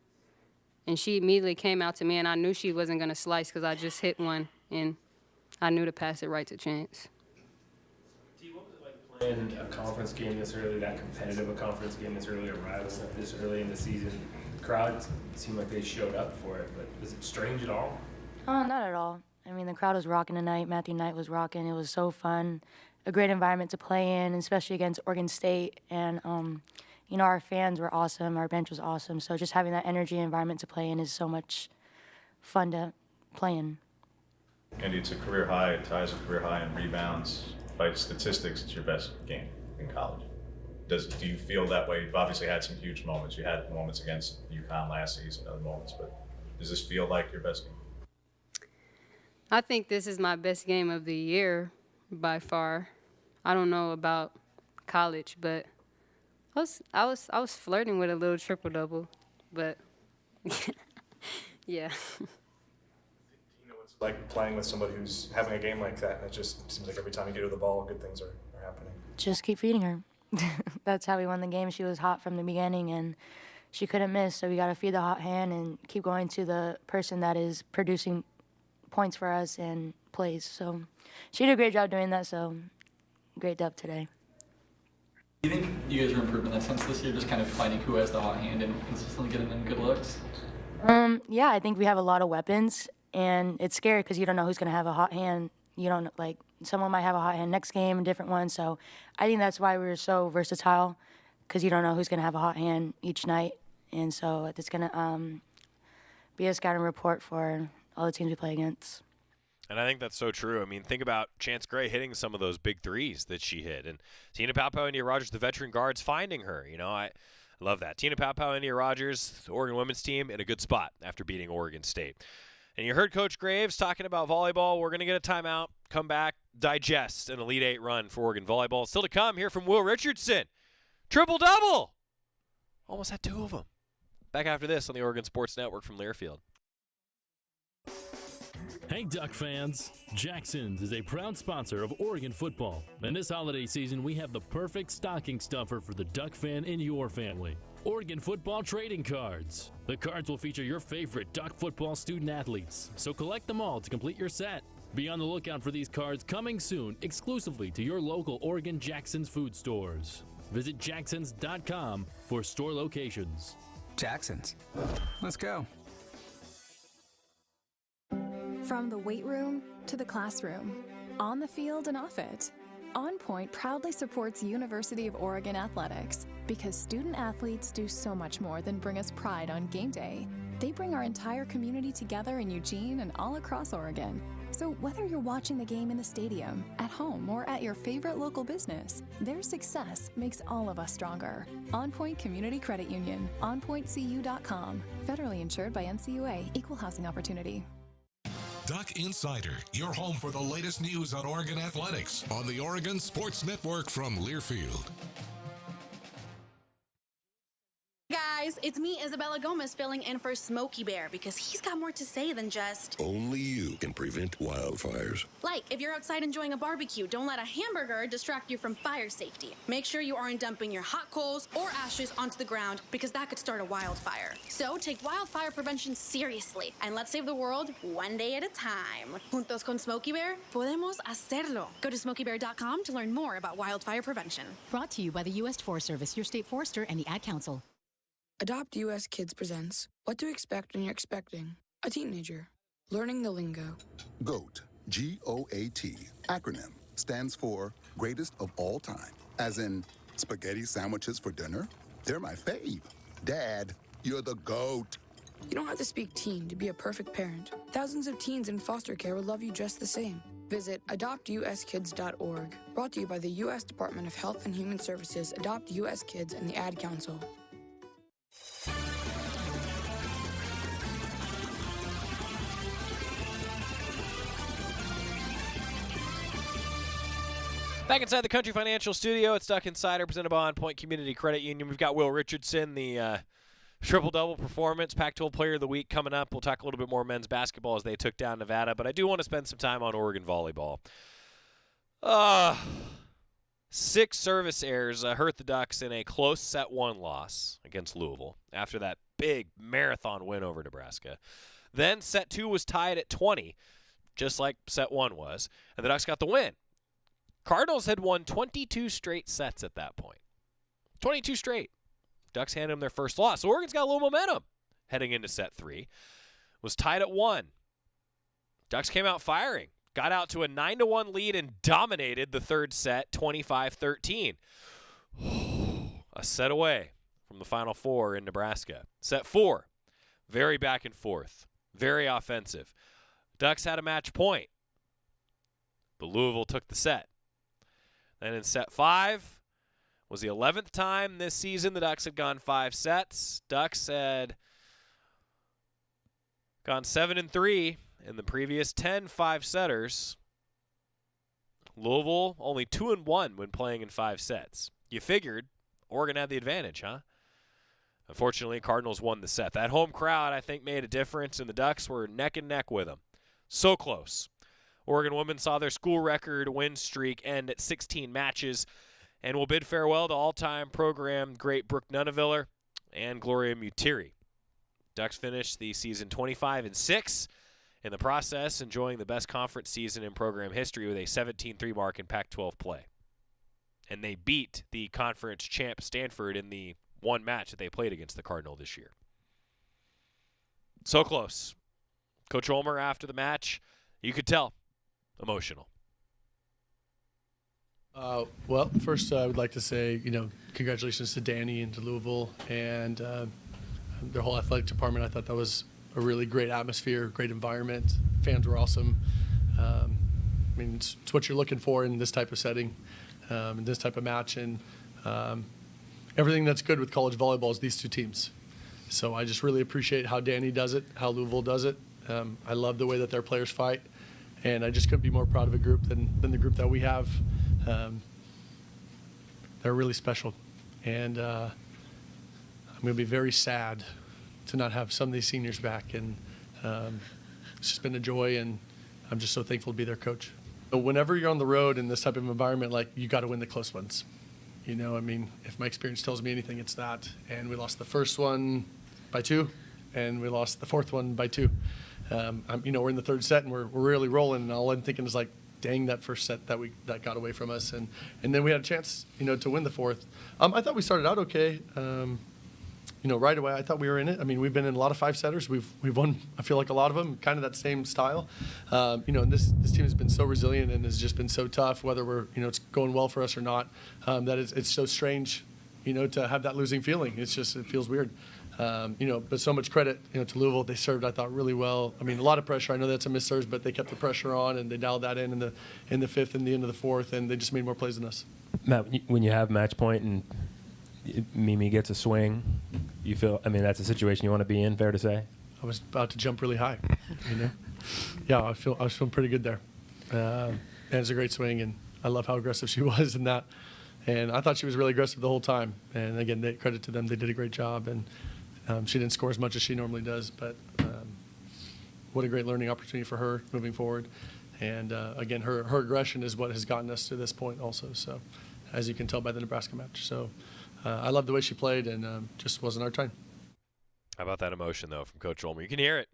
and she immediately came out to me, and I knew she wasn't going to slice because I just hit one, and I knew to pass it right to Chance. What was it like playing a conference game this early, that competitive a conference game this early, a rival this early in the season? Crowds seemed like they showed up for it, but was it strange at all? Oh, not at all. I mean, the crowd was rocking tonight. Matthew Knight was rocking. It was so fun. A great environment to play in, especially against Oregon State. And, you know, our fans were awesome. Our bench was awesome. So just having that energy environment to play in is so much fun to play in. Andy, it's a career high. It ties a career high in rebounds. By statistics, it's your best game in college. Do you feel that way? You've obviously had some huge moments. You had moments against UConn last season, other moments, but does this feel like your best game? I think this is my best game of the year by far. I don't know about college, but I was flirting with a little triple-double, but yeah. You know what's like playing with somebody who's having a game like that, and it just seems like every time you get to the ball, good things are happening. Just keep feeding her. That's how we won the game. She was hot from the beginning, and she couldn't miss, so we got to feed the hot hand and keep going to the person that is producing points for us and plays. So she did a great job doing that, so great dub today. Do you think you guys are improving in that sense this year, just kind of finding who has the hot hand and consistently getting them good looks? Yeah, I think we have a lot of weapons, and it's scary because you don't know who's going to have a hot hand. You don't, like, someone might have a hot hand next game, a different one. So I think that's why we're so versatile, because you don't know who's going to have a hot hand each night. And so it's going to be a scouting report for all the teams we play against. And I think that's so true. I mean, think about Chance Gray hitting some of those big threes that she hit. And Tina Paopao, India Rogers, the veteran guards, finding her. You know, I love that. Tina Paopao, India Rogers, the Oregon women's team, in a good spot after beating Oregon State. And you heard Coach Graves talking about volleyball. We're going to get a timeout, come back, digest an Elite Eight run for Oregon volleyball. Still to come, hear from Will Richardson. Triple-double. Almost had 2 of them. Back after this on the Oregon Sports Network from Learfield. Hey, Duck fans. Jackson's is a proud sponsor of Oregon football. And this holiday season, we have the perfect stocking stuffer for the Duck fan in your family. Oregon football trading cards. The cards will feature your favorite Duck football student athletes, so collect them all to complete your set. Be on the lookout for these cards coming soon exclusively to your local Oregon Jackson's food stores. Visit jacksons.com for store locations. Jackson's. Let's go. From the weight room to the classroom, on the field and off it, On Point proudly supports University of Oregon athletics because student athletes do so much more than bring us pride on game day. They bring our entire community together in Eugene and all across Oregon. So whether you're watching the game in the stadium, at home, or at your favorite local business, their success makes all of us stronger. On Point Community Credit Union, onpointcu.com. Federally insured by NCUA, Equal Housing Opportunity. Duck Insider, your home for the latest news on Oregon athletics on the Oregon Sports Network from Learfield. Guys, it's me, Isabella Gomez, filling in for Smokey Bear because he's got more to say than just... Only you can prevent wildfires. Like, if you're outside enjoying a barbecue, don't let a hamburger distract you from fire safety. Make sure you aren't dumping your hot coals or ashes onto the ground because that could start a wildfire. So take wildfire prevention seriously and let's save the world one day at a time. Juntos con Smokey Bear, podemos hacerlo. Go to smokeybear.com to learn more about wildfire prevention. Brought to you by the U.S. Forest Service, your state forester, and the Ad Council. Adopt US Kids presents What to Expect When You're Expecting a Teenager. Learning the Lingo. GOAT, G-O-A-T, acronym, stands for Greatest of All Time. As in, spaghetti sandwiches for dinner? They're my fave. Dad, you're the GOAT. You don't have to speak teen to be a perfect parent. Thousands of teens in foster care will love you just the same. Visit adoptuskids.org. Brought to you by the U.S. Department of Health and Human Services, Adopt U.S. Kids, and the Ad Council. Back inside the Country Financial Studio, it's Duck Insider presented by On Point Community Credit Union. We've got Will Richardson, the Triple-double performance, Pac-12 Player of the Week coming up. We'll talk a little bit more men's basketball as they took down Nevada, but I do want to spend some time on Oregon volleyball. 6 service errors hurt the Ducks in a close set 1 loss against Louisville after that big marathon win over Nebraska. Then set 2 was tied at 20, just like set 1 was, and the Ducks got the win. Cardinals had won 22 straight sets at that point. 22 straight. Ducks handed them their first loss. Oregon's got a little momentum heading into set 3. Was tied at 1. Ducks came out firing. Got out to a 9-1 lead and dominated the third set, 25-13. A set away from the Final Four in Nebraska. Set 4, very back and forth, very offensive. Ducks had a match point, but Louisville took the set. Then in set 5, was the 11th time this season the Ducks had gone 5 sets. Ducks had gone 7-3 in the previous 10 5-setters. Louisville only 2-1 when playing in 5 sets. You figured Oregon had the advantage, huh? Unfortunately, Cardinals won the set. That home crowd, I think, made a difference, and the Ducks were neck and neck with them. So close. Oregon women saw their school record win streak end at 16 matches, and will bid farewell to all-time program great Brooke Nuneviller and Gloria Mutiri. Ducks finished the season 25-6. In the process, enjoying the best conference season in program history with a 17-3 mark in Pac-12 play. And they beat the conference champ Stanford in the one match that they played against the Cardinal this year. So close. Coach Ulmer, after the match, you could tell, emotional. Well, first I would like to say, congratulations to Danny and to Louisville and their whole athletic department. I thought that was a really great atmosphere, great environment. Fans were awesome. It's what you're looking for in this type of setting, in this type of match. And everything that's good with college volleyball is these two teams. So I just really appreciate how Danny does it, how Louisville does it. I love the way that their players fight. And I just couldn't be more proud of a group than the group that we have. They're really special. And I'm going to be very sad to not have some of these seniors back. And it's just been a joy, and I'm just so thankful to be their coach. But whenever you're on the road in this type of environment, you got to win the close ones. If my experience tells me anything, it's that. And we lost the first one by 2, and we lost the fourth one by 2. We're in the third set, and we're really rolling, and all I'm thinking is dang, that first set that got away from us, and then we had a chance, to win the fourth. I thought we started out okay. Right away, I thought we were in it. We've been in a lot of 5-setters. We've won, I feel like, a lot of them, kind of that same style. And this team has been so resilient and has just been so tough, whether we're, it's going well for us or not, that it's so strange, to have that losing feeling. It feels weird. But so much credit, to Louisville. They served, I thought, really well. A lot of pressure. I know that's a missed serves, but they kept the pressure on, and they dialed that in the fifth and the end of the fourth, and they just made more plays than us. Matt, when you have match point and Mimi gets a swing, you feel, that's a situation you want to be in, fair to say? I was about to jump really high, Yeah, I was feeling pretty good there. And it's a great swing, and I love how aggressive she was in that. And I thought she was really aggressive the whole time. And again, credit to them. They did a great job. And she didn't score as much as she normally does, but what a great learning opportunity for her moving forward. And again, her aggression is what has gotten us to this point also. So as you can tell by the Nebraska match. So I love the way she played, and just wasn't our time. How about that emotion, though, from Coach Ulmer? You can hear it.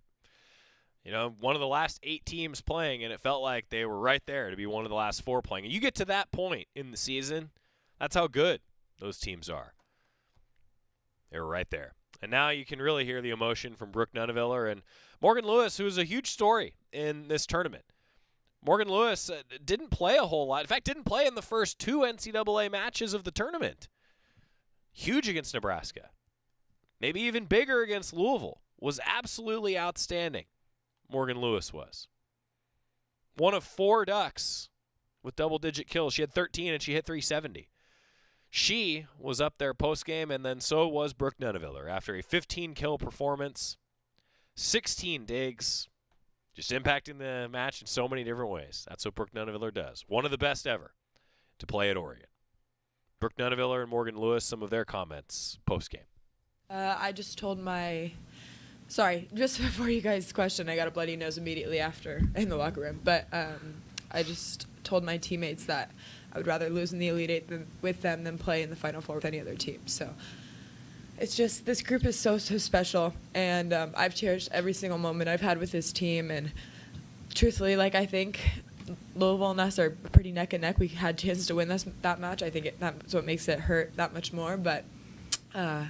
One of the last 8 teams playing, and it felt like they were right there to be one of the last 4 playing. And you get to that point in the season, that's how good those teams are. They were right there. And now you can really hear the emotion from Brooke Nuneviller and Morgan Lewis, who is a huge story in this tournament. Morgan Lewis didn't play a whole lot. In fact, didn't play in the first 2 NCAA matches of the tournament. Huge against Nebraska. Maybe even bigger against Louisville. Was absolutely outstanding. Morgan Lewis was. One of 4 Ducks with double-digit kills. She had 13, and she hit 370. She was up there post-game, and then so was Brooke Nuneviller after a 15-kill performance, 16 digs, just impacting the match in so many different ways. That's what Brooke Nuneviller does. One of the best ever to play at Oregon. Brooke Nuneviller and Morgan Lewis, some of their comments post-game. I just told sorry, just before you guys' question, I got a bloody nose immediately after in the locker room. But I just told my teammates that I would rather lose in the Elite Eight with them than play in the Final Four with any other team. So it's just, this group is so special, and I've cherished every single moment I've had with this team. And truthfully, I think Louisville and us are pretty neck and neck. We had a chance to win that match. I think that's what makes it hurt that much more. But I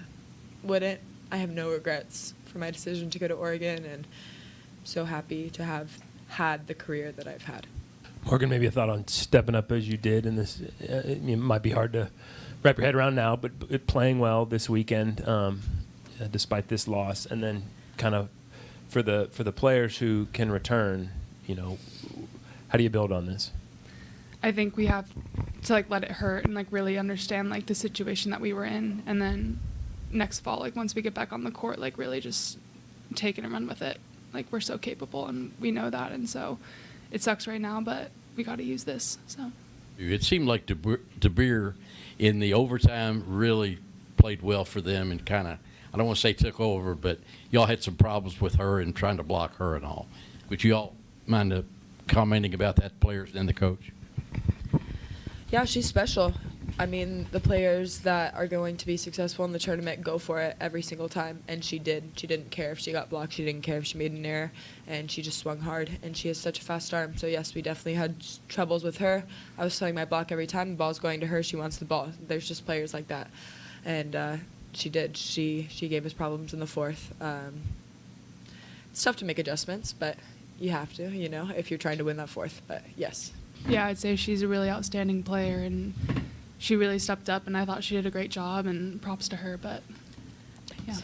have no regrets for my decision to go to Oregon, and I'm so happy to have had the career that I've had. Morgan, maybe a thought on stepping up as you did in this. It might be hard to wrap your head around now, but playing well this weekend, despite this loss, and then kind of for the players who can return, how do you build on this? I think we have to let it hurt and really understand the situation that we were in, and then next fall, once we get back on the court, really just take it and run with it. We're so capable, and we know that, and so it sucks right now, but we got to use this. So it seemed like De Beer in the overtime really played well for them, and kind of, I don't want to say took over, but y'all had some problems with her and trying to block her and all. Would you all mind commenting about that, players and the coach? Yeah, she's special. I mean, the players that are going to be successful in the tournament go for it every single time, and she did. She didn't care if she got blocked. She didn't care if she made an error, and she just swung hard, and she has such a fast arm. So, yes, we definitely had troubles with her. I was throwing my block every time. The ball's going to her. She wants the ball. There's just players like that, and she did. She gave us problems in the fourth. It's tough to make adjustments, but you have to, if you're trying to win that fourth. But, yes. Yeah, I'd say she's a really outstanding player, and she really stepped up, and I thought she did a great job, and props to her. But, yeah,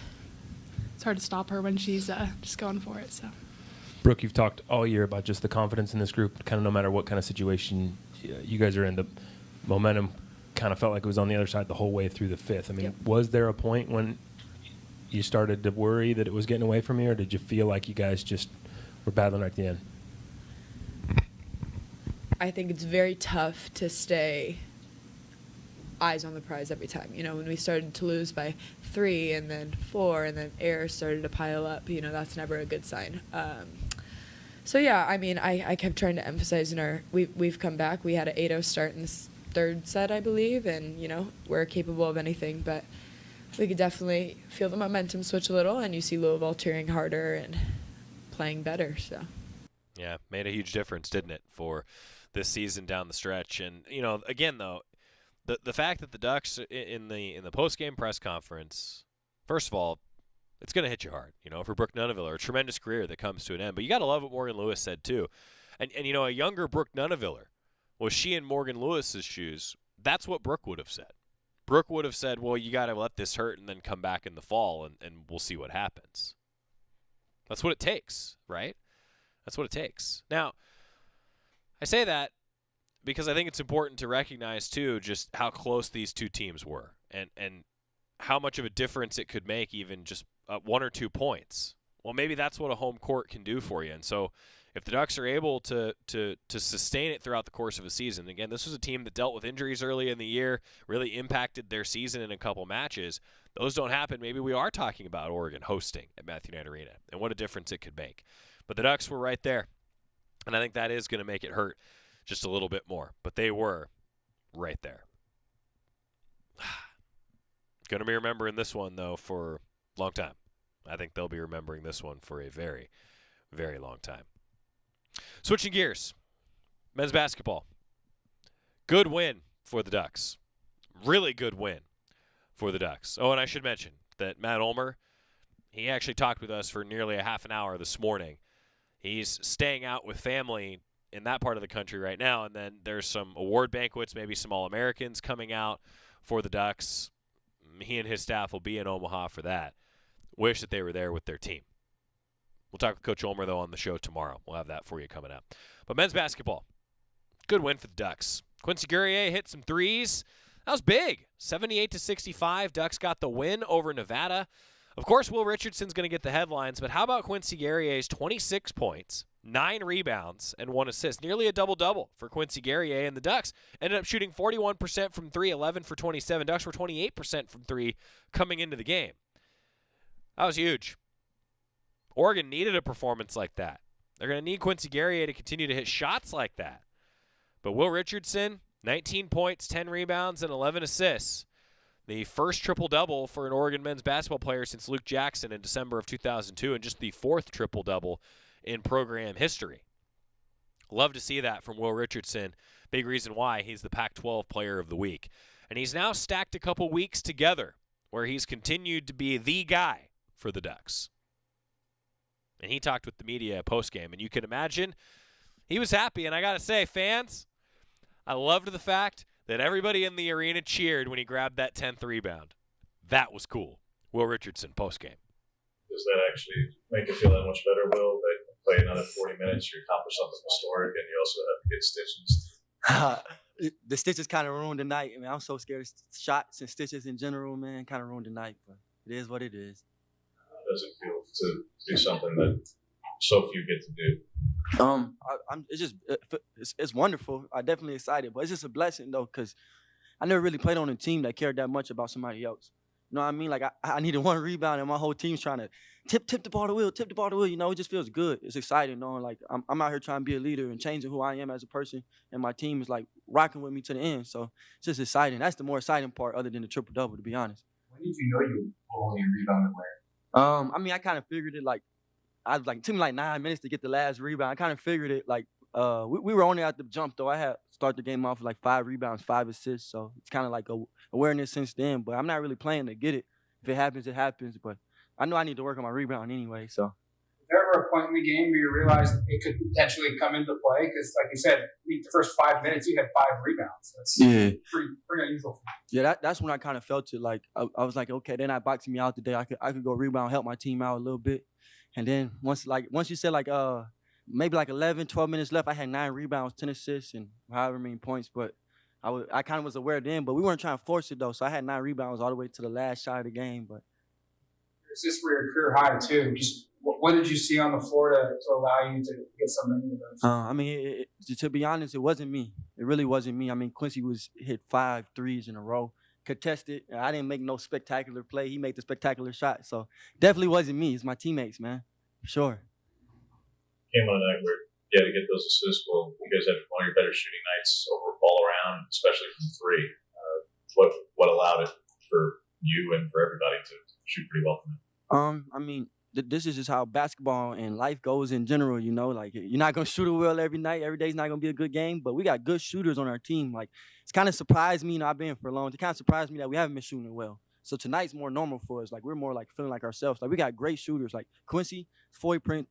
it's hard to stop her when she's just going for it. So, Brooke, you've talked all year about just the confidence in this group, kind of no matter what kind of situation you guys are in. The momentum kind of felt like it was on the other side the whole way through the fifth. I mean, Yep. Was there a point when you started to worry that it was getting away from you, or did you feel like you guys just were battling right at the end? I think it's very tough to stay eyes on the prize every time. When we started to lose by 3 and then 4 and then errors started to pile up, that's never a good sign. So, yeah, I mean, I kept trying to emphasize we've come back. We had an 8-0 start in this third set, I believe, and, we're capable of anything. But we could definitely feel the momentum switch a little, and you see Louisville cheering harder and playing better. So, yeah, made a huge difference, didn't it, for this season down the stretch. And, again, though, the fact that the Ducks in the post-game press conference, first of all, it's going to hit you hard, for Brooke Nunneviller, a tremendous career that comes to an end. But you got to love what Morgan Lewis said, too. And a younger Brooke Nunneviller, was she in Morgan Lewis's shoes, that's what Brooke would have said. Brooke would have said, well, you got to let this hurt and then come back in the fall, and we'll see what happens. That's what it takes, right? That's what it takes. Now, I say that because I think it's important to recognize, too, just how close these two teams were and how much of a difference it could make even just 1 or 2 points. Well, maybe that's what a home court can do for you. And so if the Ducks are able to sustain it throughout the course of a season, again, this was a team that dealt with injuries early in the year, really impacted their season in a couple matches. Those don't happen. Maybe we are talking about Oregon hosting at Matthew Knight Arena and what a difference it could make. But the Ducks were right there, and I think that is going to make it hurt just a little bit more. But they were right there. Going to be remembering this one, though, for a long time. I think they'll be remembering this one for a very, very long time. Switching gears, men's basketball. Good win for the Ducks. Really good win for the Ducks. Oh, and I should mention that Matt Ulmer, he actually talked with us for nearly a half an hour this morning. He's staying out with family in that part of the country right now, and then there's some award banquets, maybe some All-Americans coming out for the Ducks. He and his staff will be in Omaha for that. Wish that they were there with their team. We'll talk with Coach Ulmer, though, on the show tomorrow. We'll have that for you coming up. But men's basketball, good win for the Ducks. Quincy Guerrier hit some threes. That was big. 78-65. Ducks got the win over Nevada. Of course, Will Richardson's going to get the headlines, but how about Quincy Guerrier's 26 points, 9 rebounds, and 1 assist? Nearly a double-double for Quincy Guerrier, and the Ducks ended up shooting 41% from 3, 11 for 27. Ducks were 28% from 3 coming into the game. That was huge. Oregon needed a performance like that. They're going to need Quincy Guerrier to continue to hit shots like that. But Will Richardson, 19 points, 10 rebounds, and 11 assists. The first triple-double for an Oregon men's basketball player since Luke Jackson in December of 2002, and just the fourth triple-double in program history. Love to see that from Will Richardson. Big reason why he's the Pac-12 Player of the Week. And he's now stacked a couple weeks together where he's continued to be the guy for the Ducks. And he talked with the media postgame, and you can imagine he was happy. And I got to say, fans, I loved the fact that everybody in the arena cheered when he grabbed that 10th rebound. That was cool. Will Richardson postgame. Does that actually make you feel that much better, Will? That you play another 40 minutes, you accomplish something historic, and you also have to get stitches? The stitches kind of ruined the night. I mean, I'm so scared of shots and stitches in general, man. Kind of ruined the night, but it is what it is. How does it feel to do something that so few get to do? It's wonderful. I'm definitely excited, but it's just a blessing though, because I never really played on a team that cared that much about somebody else. You know what I mean? Like I needed one rebound, and my whole team's trying to tip the ball to Will. You know, it just feels good. It's exciting knowing like I'm out here trying to be a leader and changing who I am as a person, and my team is like rocking with me to the end. So it's just exciting. That's the more exciting part, other than the triple double, to be honest. When did you know you were only rebounding where? I mean, I kind of figured it like. It took me like 9 minutes to get the last rebound. I kind of figured it like we were only at the jump though. I had started the game off with like 5 rebounds, 5 assists. So it's kind of like a awareness since then. But I'm not really playing to get it. If it happens, it happens. But I know I need to work on my rebound anyway. So. Was there ever a point in the game where you realized it could potentially come into play? Because like you said, the first 5 minutes you had 5 rebounds. That's pretty unusual. Yeah, that's when I kind of felt it. Like I was like, okay, they're not boxing me out today. I could go rebound, help my team out a little bit. And then once you said like maybe like 11, 12 minutes left, I had 9 rebounds, 10 assists, and however many points. But I kind of was aware then, but we weren't trying to force it though. So I had 9 rebounds all the way to the last shot of the game. But assists were your career high too. Just what did you see on the floor to allow you to get so many of those? I mean, to be honest, it wasn't me. It really wasn't me. I mean, Quincy hit 5 threes in a row. Contested. I didn't make no spectacular play. He made the spectacular shot. So definitely wasn't me. It's my teammates, man. For sure. Came on a night where you had to get those assists. Well, you guys had one of your better shooting nights all around, especially from 3. What allowed it for you and for everybody to shoot pretty well tonight? I mean, this is just how basketball and life goes in general, you know. Like, you're not going to shoot it well every night. Every day's not going to be a good game. But we got good shooters on our team. Like, it's kind of surprised me, you know, I've been here for a long time. It kind of surprised me that we haven't been shooting it well. So tonight's more normal for us. Like, we're more, like, feeling like ourselves. Like, we got great shooters. Like, Quincy, 40%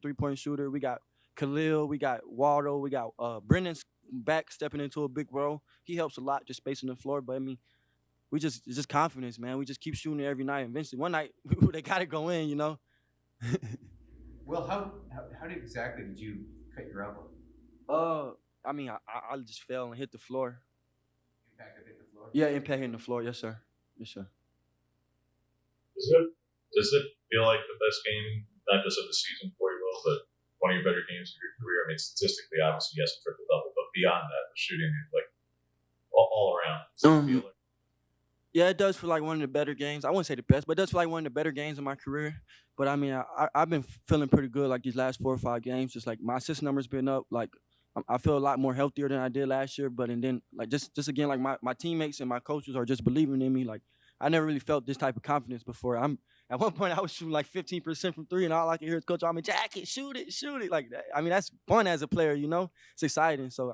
three-point shooter. We got Khalil. We got Waldo. We got Brennan's back stepping into a big role. He helps a lot just spacing the floor. But, I mean, it's just confidence, man. We just keep shooting it every night. Eventually, one night, they got to go in, you know. Well, how exactly did you cut your elbow? I mean, I just fell and hit the floor. Impact hit the floor? Yeah, impact hitting the floor. Yes, sir. Yes, sir. Does it feel like the best game, not just of the season for you, Will, but one of your better games of your career? I mean, statistically, obviously, yes, a triple-double, but beyond that, the shooting, like, all around. Does it feel like? Yeah, it does feel like one of the better games. I wouldn't say the best, but it does feel like one of the better games of my career. But, I mean, I've been feeling pretty good, like, these last 4 or 5 games. Just, like, my assist number's been up. Like, I feel a lot more healthier than I did last year. But, and then, like, just again, like, my teammates and my coaches are just believing in me. Like, I never really felt this type of confidence before. At one point, I was shooting, like, 15% from 3, and all I could hear is Coach Alman, Jacket, shoot it. Like, that. I mean, that's fun as a player, you know? It's exciting. So,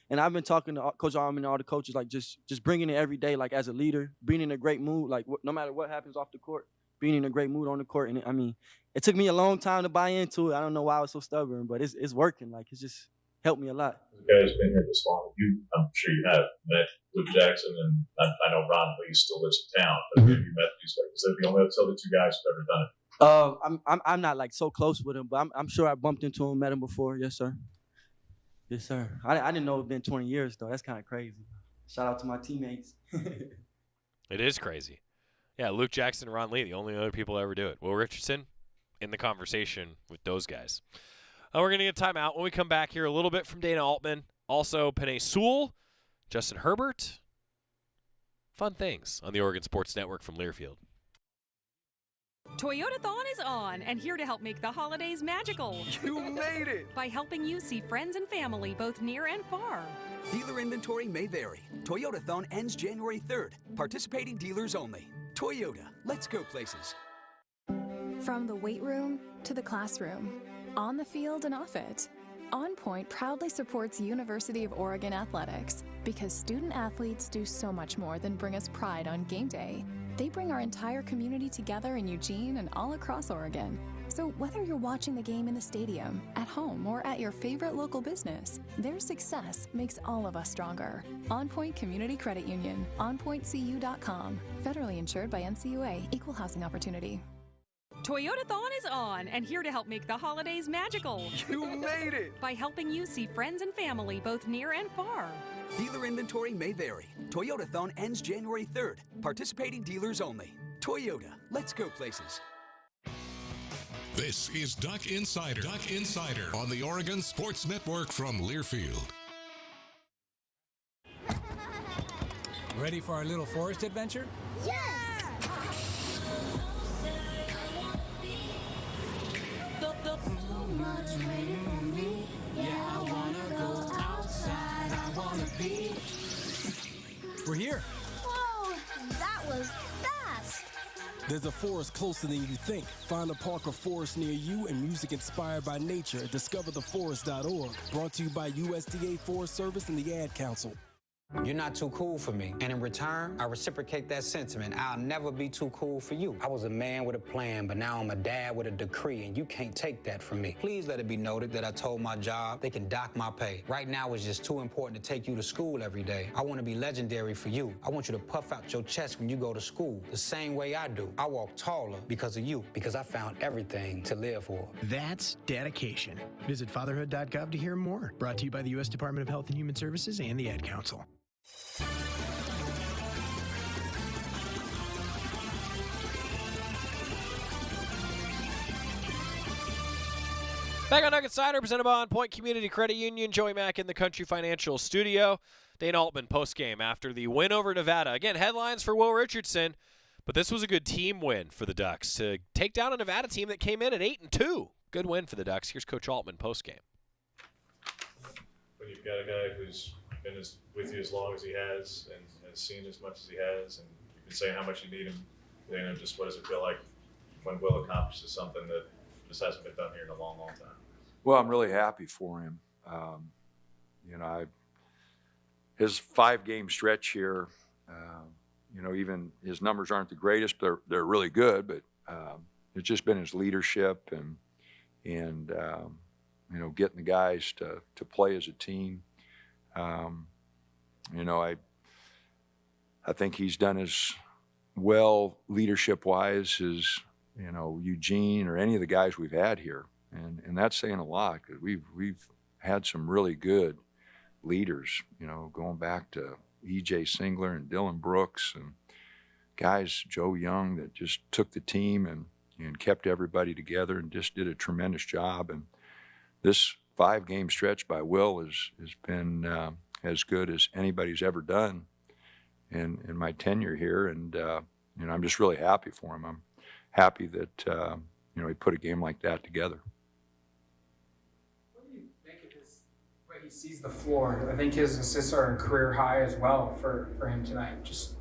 and I've been talking to Coach Alman and all the coaches, like, just bringing it every day, like, as a leader, being in a great mood, like, no matter what happens off the court, being in a great mood on the court. And, I mean, it took me a long time to buy into it. I don't know why I was so stubborn, but it's working. Like, it's just helped me a lot. You guys been here this long. I'm sure you have met Luke Jackson, and I know Ron Lee still lives in town, but have you met these guys? Because they're the only other 2 guys who've ever done it. I'm not, like, so close with him, but I'm sure I bumped into him, met him before. Yes, sir. Yes, sir. I didn't know it's been 20 years, though. That's kind of crazy. Shout out to my teammates. It is crazy. Yeah, Luke Jackson and Ron Lee, the only other people to ever do it. Will Richardson in the conversation with those guys. We're going to get a timeout. When we come back here, a little bit from Dana Altman. Also, Penei Sewell, Justin Herbert. Fun things on the Oregon Sports Network from Learfield. Toyotathon is on and here to help make the holidays magical. You made it! By helping you see friends and family both near and far. Dealer inventory may vary. Toyotathon ends January 3rd. Participating dealers only. Toyota, let's go places. From the weight room to the classroom, on the field and off it, On Point proudly supports University of Oregon athletics because student athletes do so much more than bring us pride on game day. They bring our entire community together in Eugene and all across Oregon. So whether you're watching the game in the stadium, at home, or at your favorite local business, their success makes all of us stronger. On Point Community Credit Union, onpointcu.com. Federally insured by NCUA, Equal Housing Opportunity. Toyotathon is on and here to help make the holidays magical. You made it! By helping you see friends and family both near and far. Dealer inventory may vary. Toyotathon ends January 3rd. Participating dealers only. Toyota, let's go places. This is Duck Insider. Duck Insider on the Oregon Sports Network from Learfield. Ready for our little forest adventure? Yes! So much waiting for me. Yeah, I wanna go outside. I wanna be. We're here. Whoa, that was fast. There's a forest closer than you think. Find a park or forest near you and music inspired by nature at discovertheforest.org. Brought to you by USDA Forest Service and the Ad Council. You're not too cool for me. And in return, I reciprocate that sentiment. I'll never be too cool for you. I was a man with a plan, but now I'm a dad with a decree, and you can't take that from me. Please let it be noted that I told my job they can dock my pay. Right now, it's just too important to take you to school every day. I want to be legendary for you. I want you to puff out your chest when you go to school, the same way I do. I walk taller because of you, because I found everything to live for. That's dedication. Visit fatherhood.gov to hear more. Brought to you by the U.S. Department of Health and Human Services and the Ad Council. Back on Duck Insider, presented by On Point Community Credit Union. Joey Mack in the Country Financial Studio. Dana Altman postgame after the win over Nevada. Again, headlines for Will Richardson, but this was a good team win for the Ducks to take down a Nevada team that came in at 8-2. Good win for the Ducks. Here's Coach Altman postgame. When you've got a guy who's been with you as long as he has and has seen as much as he has, and you've been saying how much you need him, you know, just what does it feel like when Will accomplishes something that just hasn't been done here in a long, long time? Well, I'm really happy for him. His 5-game stretch here, even his numbers aren't the greatest, but they're really good. But it's just been his leadership and getting the guys to play as a team. I think he's done as well leadership-wise as Eugene or any of the guys we've had here. And that's saying a lot because we've had some really good leaders, going back to E.J. Singler and Dylan Brooks and guys, Joe Young, that just took the team and kept everybody together and just did a tremendous job. And this 5-game stretch by Will has been as good as anybody's ever done in my tenure here. And, I'm just really happy for him. I'm happy that, he put a game like that together. He sees the floor. I think his assists are a career high as well for him tonight. Just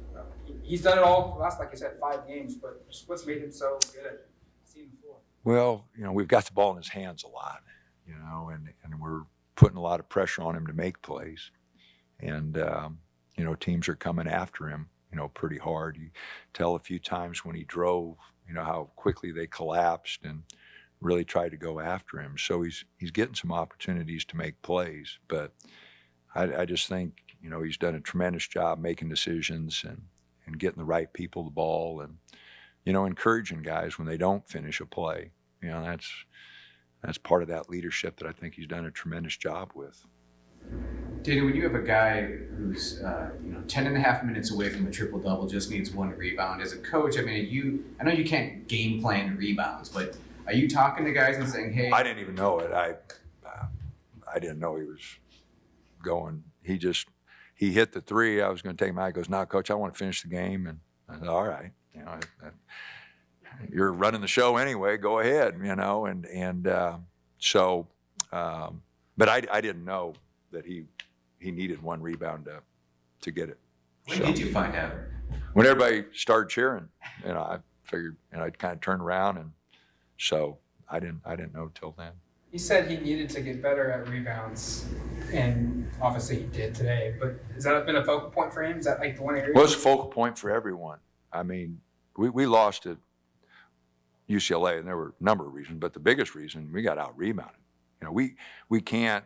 he's done it all for the last, like you said, 5 games, but just what's made him so good at seeing the floor? Well, we've got the ball in his hands a lot, and we're putting a lot of pressure on him to make plays. And, teams are coming after him, pretty hard. You tell a few times when he drove, how quickly they collapsed and really tried to go after him. So he's getting some opportunities to make plays. But I just think, he's done a tremendous job making decisions and getting the right people the ball and, encouraging guys when they don't finish a play. That's part of that leadership that I think he's done a tremendous job with. Dana, when you have a guy who's 10 and a half minutes away from a triple-double, just needs 1 rebound, as a coach, I know you can't game plan rebounds, but are you talking to guys and saying, hey? I didn't even know it. I didn't know he was going. He hit the 3. I was going to take him out. He goes, "No, Coach, I want to finish the game." And I said, "All right." you're running the show anyway. Go ahead, but I didn't know that he needed one rebound to get it. When did you find out? When everybody started cheering, I figured, I'd kind of turn around, and so I didn't know till then. He said he needed to get better at rebounds, and obviously he did today. But has that been a focal point for him? Is that like the one area? Well, it's a focal point for everyone. I mean, we lost at UCLA, and there were a number of reasons, but the biggest reason, we got out-rebounded. We can't,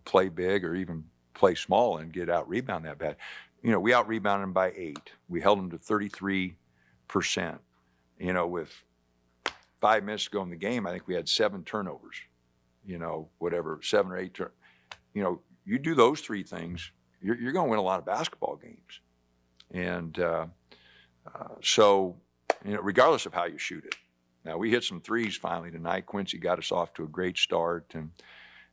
play big or even play small and get out-rebounded that bad. We out-rebounded them by 8. We held them to 33%. With 5 minutes to go in the game, I think we had 7 turnovers. 7 or 8 you do those 3 things, you're going to win a lot of basketball games. And so, regardless of how you shoot it. Now, we hit some threes finally tonight. Quincy got us off to a great start, and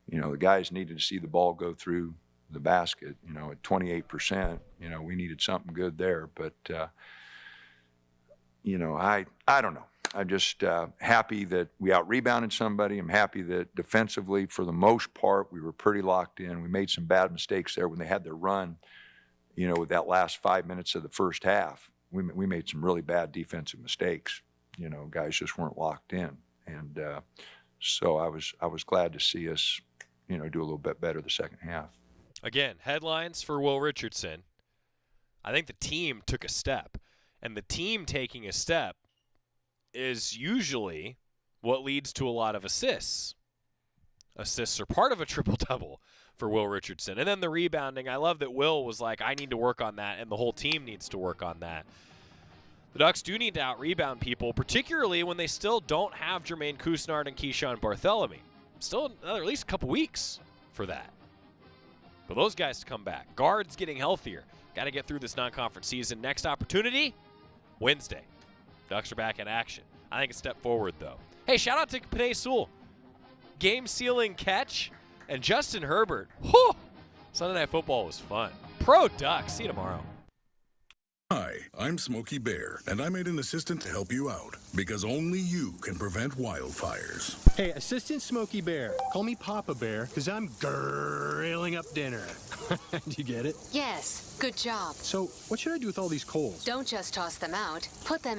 the guys needed to see the ball go through the basket. At 28%, we needed something good there. But I don't know. I'm just happy that we out-rebounded somebody. I'm happy that defensively, for the most part, we were pretty locked in. We made some bad mistakes there when they had their run, with that last 5 minutes of the first half. We made some really bad defensive mistakes. Guys just weren't locked in. And so I was glad to see us, do a little bit better the second half. Again, headlines for Will Richardson. I think the team took a step. And the team taking a step is usually what leads to a lot of assists. Assists are part of a triple-double for Will Richardson. And then the rebounding, I love that Will was like, I need to work on that, and the whole team needs to work on that. The Ducks do need to out-rebound people, particularly when they still don't have Jermaine Couisnard and Keyshawn Barthélemy. Still another at least a couple weeks for that. For those guys to come back. Guards getting healthier. Got to get through this non-conference season. Next opportunity, Wednesday. Ducks are back in action. I think a step forward, though. Hey, shout out to Panay Sewell. Game-sealing catch. And Justin Herbert. Whew! Sunday Night Football was fun. Pro Ducks. See you tomorrow. Hi, I'm Smokey Bear, and I made an assistant to help you out, because only you can prevent wildfires. Hey, Assistant Smokey Bear. Call me Papa Bear, because I'm grilling up dinner. Do you get it? Yes, good job. So, what should I do with all these coals? Don't just toss them out. Put them in